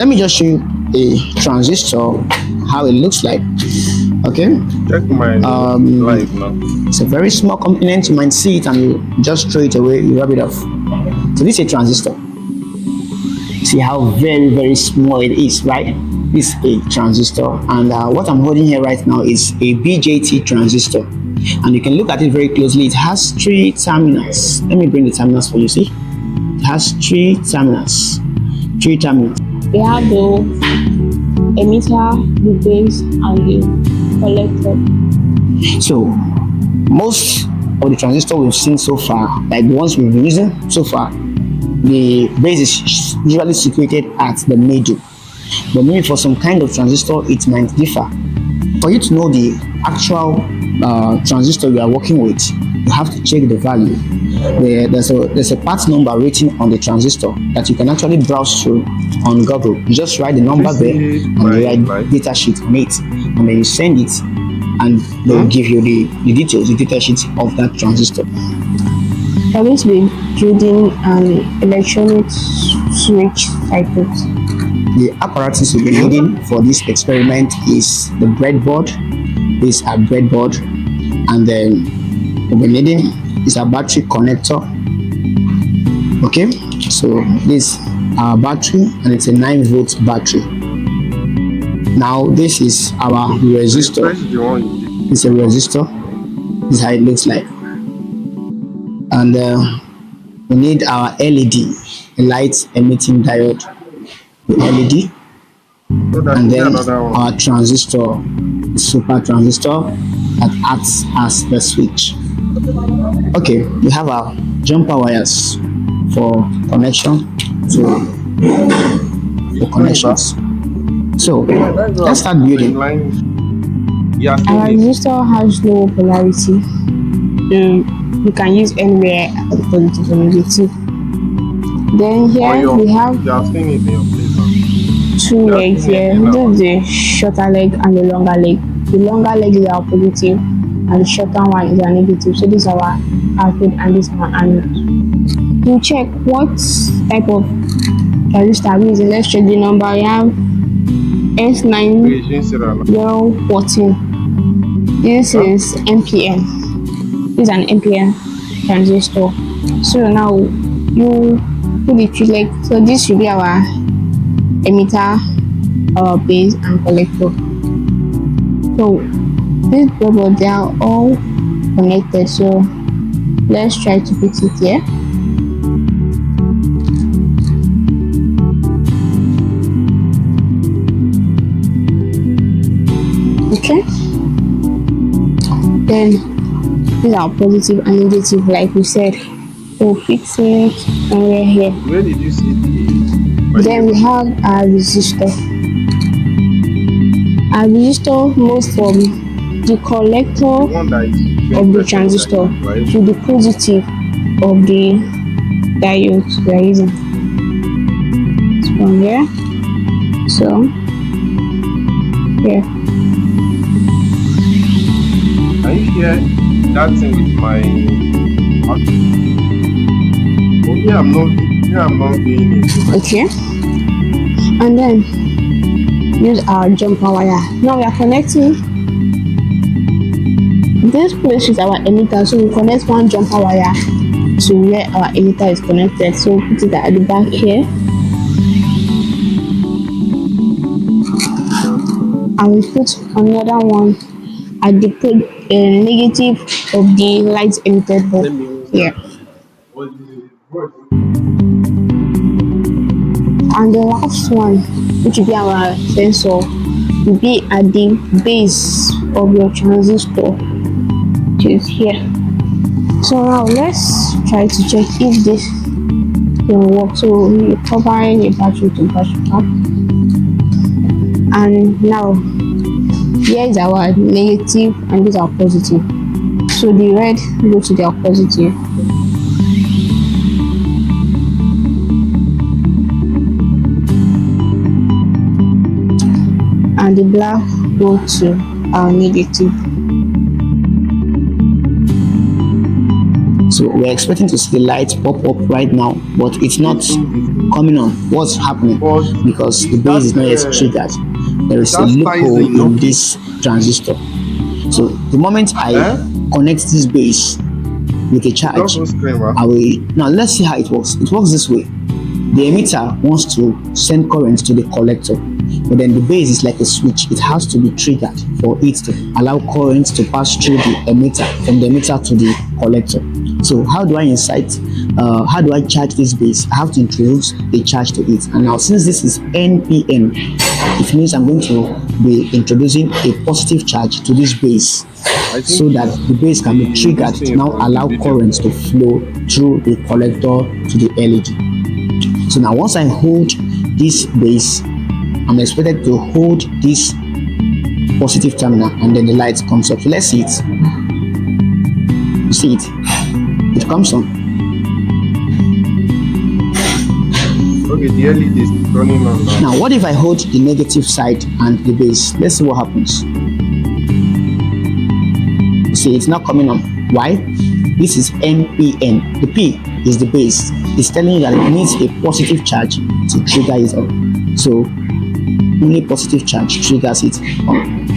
Let me just show you a transistor, how it looks like. Okay, Check my live now. it's a very small component. You might see it and you just throw it away, you rub it off. So this is a transistor. See how very small it is, right? This is a transistor, and what I'm holding here right now is a BJT transistor, and you can look at it very closely. It has 3 terminals. Let me bring the terminals for you. See, it has 3 terminals. We have the emitter, the base, and the collector. So most of the transistor we've seen so far, like the ones we've been using so far, the base is usually situated at the middle, but maybe for some kind of transistor it might differ. For you to know the actual transistor you are working with, you have to check the value. There's a part number written on the transistor that you can actually browse through on Google. You just write the number there and you write data sheet on it, and then you send it, and they will give you the details, the data sheet of that transistor. We're going to be building an electronic switch circuit. The apparatus we'll be needing for this experiment is the breadboard. This is our breadboard, and then we'll be needing is a battery connector. Okay, so this is our battery, and it's a 9-volt battery. Now this is our resistor. It's a resistor. This is how it looks like. And we need our LED, a light emitting diode, the LED, and then our transistor, the super transistor that acts as the switch. Okay, we have our jumper wires for connection to the connections. So let's start building. Our resistor has no polarity. You can use anywhere positive or negative. Then here we have 2 legs here. This is the shorter leg and the longer leg. The longer leg is our positive and the shorter one is our negative. So this is our output and this is our anode. To check what type of transistor we're using, let's check the number. We have S9014. This is NPN. This is an NPN transistor. So now you put the 3 legs. So this should be our emitter, our base, and collector. So this breadboard, they are all connected. So let's try to fix it here. Okay. Then these are positive and negative, like we said. So fix it somewhere here. Where did you see the? Then we have our resistor. Our resistor moves from the collector of the transistor to the positive of the diode we are using. It's from here. So here. Can you hear that thing with my? Okay, I'm not doing it. Okay. And then use our jumper wire. Now we are connecting this place is our emitter, so we connect one jumper wire to where our emitter is connected. So we put it at the back here, and we put another one at the negative of the light emitted bulb here. And the last one, which will be our sensor, will be at the base of your transistor, which is here. So now let's try to check if this will work. So you cover the battery to battery pack, and now here is our negative and this is our positive. So the red goes to their positive. And the black go to our negative. So we're expecting to see the light pop up right now, but it's not coming on. What's happening? But Because the base is not yet triggered. There is a that's loophole ties in, in this transistor. So the moment I connect this base with a charge, Just screamer. I will now let's see how it works. It works this way. The emitter wants to send current to the collector, but then the base is like a switch. It has to be triggered for it to allow current to pass through the emitter, from the emitter to the collector. So how do I charge this base? I have to introduce a charge to it. And now since this is NPN, it means I'm going to be introducing a positive charge to this base, so that the base can be triggered to now allow current to flow through the collector to the LED. So now once I hold this base, I'm expected to hold this positive terminal, and then the light comes up. So let's see it. You see it? It comes on. Okay, the LED is turning on now. Now what if I hold the negative side and the base? Let's see what happens. You see, it's not coming on. Why? This is NPN. The P is the base. It's telling you that it needs a positive charge to trigger it on. So only positive charge triggers it on.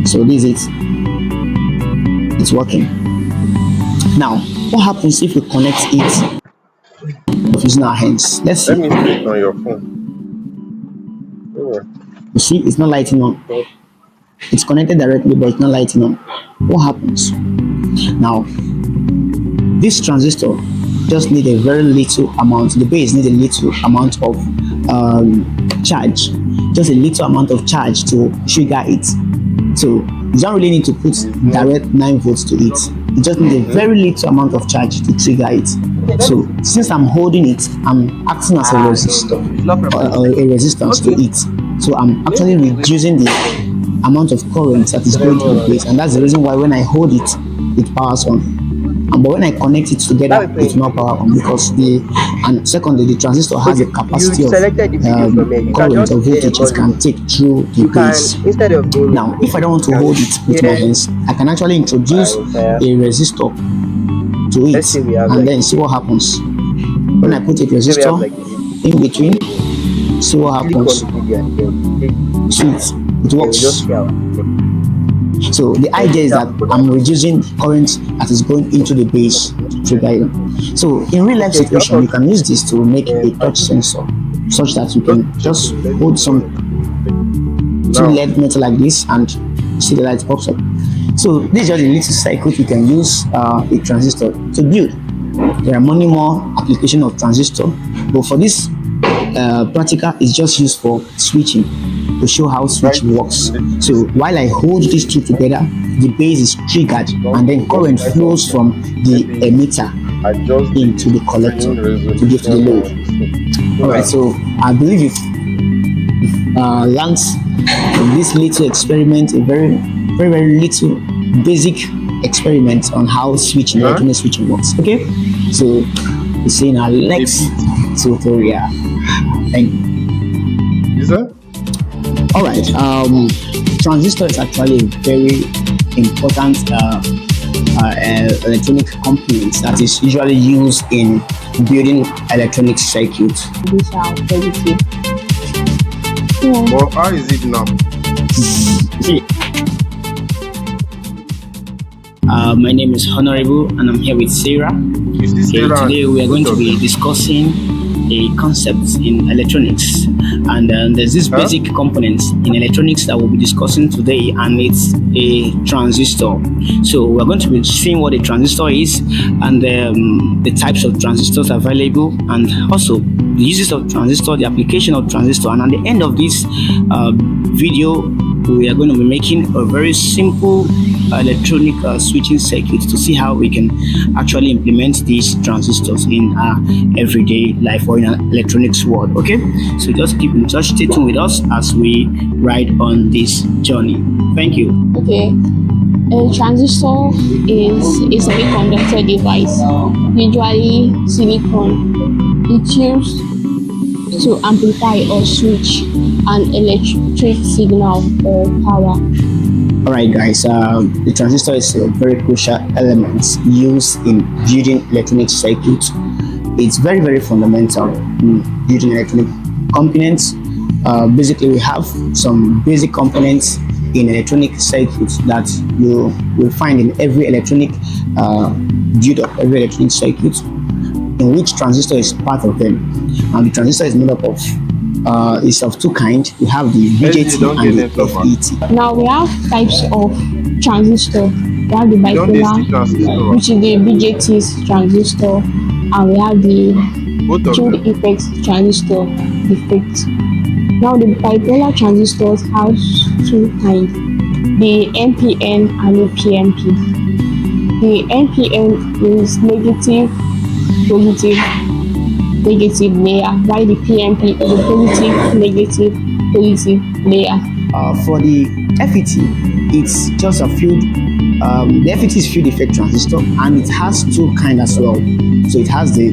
So this is it. It's working. Now, what happens if we connect it using our hands? Let's Let see. me see it on your phone. Oh, You see, it's not lighting on. It's connected directly, but it's not lighting on. What happens? Now, this transistor just need a very little amount. The base needs a little amount of charge, just a little amount of charge to trigger it. So you don't really need to put direct 9 volts to it. You just need a very little amount of charge to trigger it. So since I'm holding it, I'm acting as a resistor, a resistance to it. So I'm actually reducing the amount of current that is going to the base, and that's the reason why when I hold it, it powers on. But when I connect it together, it will not power on, because secondly, the transistor has a capacity of current or voltage it can take through the base. Now, if I don't want to hold it with my hands, I can actually introduce a resistor to it, and then see what happens. When I put a resistor in between, see what happens. See, it works. So the idea is that I'm reducing current that is going into the base to trigger it. So in real life situation, you can use this to make a touch sensor, such that you can just hold some two LED metal like this and see the light pops up. So this is just a little circuit you can use a transistor to build. There are many more applications of transistor, but for this practical, it's just used for switching, to show how switch works. So while I hold these two together, the base is triggered, and then current flows from the emitter into the collector to give to the load. Alright, so I believe you've learned from this little experiment, a very little basic experiment on how switching, electronic switching works. Okay, so we'll see in our next tutorial. Thank you. Is that? All right. Transistor is actually a very important electronic component that is usually used in building electronic circuits. These are positive. Well, how is it now? My name is Honorable, and I'm here with Sarah. Today we are going to be discussing a concept in electronics, and there's this basic component in electronics that we'll be discussing today, and it's a transistor. So we're going to be seeing what a transistor is, and the types of transistors available, and also the uses of transistor, the application of transistor. And at the end of this video, we are going to be making a very simple electronic switching circuit to see how we can actually implement these transistors in our everyday life or in an electronics world. Okay, so just keep in touch, stay tuned with us as we ride on this journey. Thank you. Okay, a transistor is a semiconductor device, usually silicon. It's used to amplify or switch an electric signal or power. Alright guys, the transistor is a very crucial element used in building electronic circuits. It's very, very fundamental in building electronic components. Basically, we have some basic components in electronic circuits that you will find in every electronic build-up, every electronic circuit, in which transistor is part of them. And the transistor is made up of is of two kinds. We have the BJT and the FET. Now we have types of transistor. We have the Don't they see bipolar, transistor? which is the BJT transistor, and we have the Both of field them. effect transistor defect. Now the bipolar transistors have two kinds, the NPN and the PNP. The NPN is negative, positive, negative layer, while the PNP is a positive, negative, positive layer. For the FET, it's just a field. The FET is field effect transistor, and it has two kinds as well. So it has the